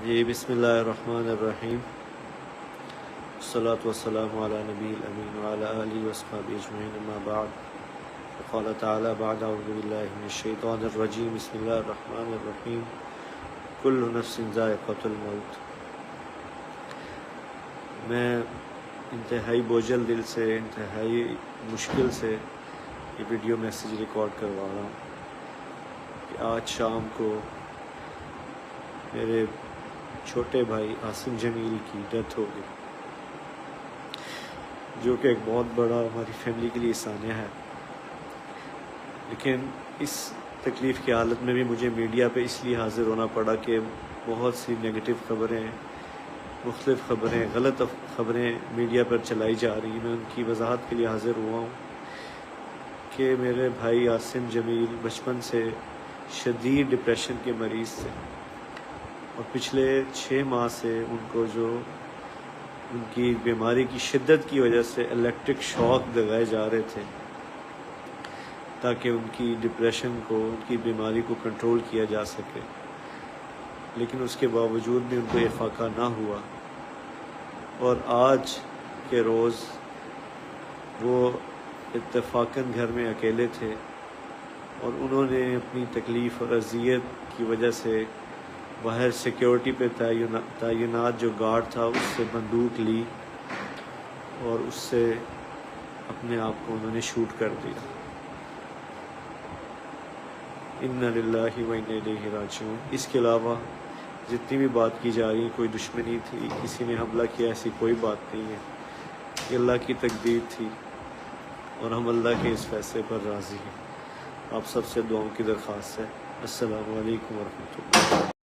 جی بسم اللہ الرحمن الرحیم، والصلاة والسلام علی نبی الامین وعلی آلہ واصحابہ اجمعین، اما بعد، فقال تعالی بعد اعوذ باللہ من الشیطان الرجیم، بسم اللہ الرحمن الرحیم، کل نفس ذائقۃ الموت۔ میں انتہائی بوجھل دل سے، انتہائی مشکل سے یہ ویڈیو میسیج ریکارڈ کروا رہا ہوں کہ آج شام کو میرے چھوٹے بھائی عاصم جمیل کی ڈیتھ ہو گئی، جو کہ ایک بہت بڑا ہماری فیملی کے لیے سانحہ ہے۔ لیکن اس تکلیف کی حالت میں بھی مجھے میڈیا پہ اس لیے حاضر ہونا پڑا کہ بہت سی نگیٹو خبریں، مختلف خبریں، غلط خبریں میڈیا پر چلائی جا رہی ہیں۔ میں ان کی وضاحت کے لیے حاضر ہوا ہوں کہ میرے بھائی عاصم جمیل بچپن سے شدید ڈپریشن کے مریض تھے، اور پچھلے 6 ماہ سے ان کو جو ان کی بیماری کی شدت کی وجہ سے الیکٹرک شاک لگائے جا رہے تھے تاکہ ان کی ڈپریشن کو، ان کی بیماری کو کنٹرول کیا جا سکے، لیکن اس کے باوجود بھی ان کو افاقہ نہ ہوا۔ اور آج کے روز وہ اتفاقاً گھر میں اکیلے تھے، اور انہوں نے اپنی تکلیف اور اذیت کی وجہ سے باہر سیکیورٹی پہ تعینات جو گارڈ تھا اس سے بندوق لی اور اس سے اپنے آپ کو انہوں نے شوٹ کر دیا۔ انا للہ و انا الیہ راجعون۔ اس کے علاوہ جتنی بھی بات کی جا رہی ہے، کوئی دشمنی تھی، کسی نے حملہ کیا، ایسی کوئی بات نہیں ہے۔ یہ اللہ کی تقدیر تھی اور ہم اللہ کے اس فیصلے پر راضی ہیں۔ آپ سب سے دعاؤں کی درخواست ہے۔ السلام علیکم ورحمۃ اللہ۔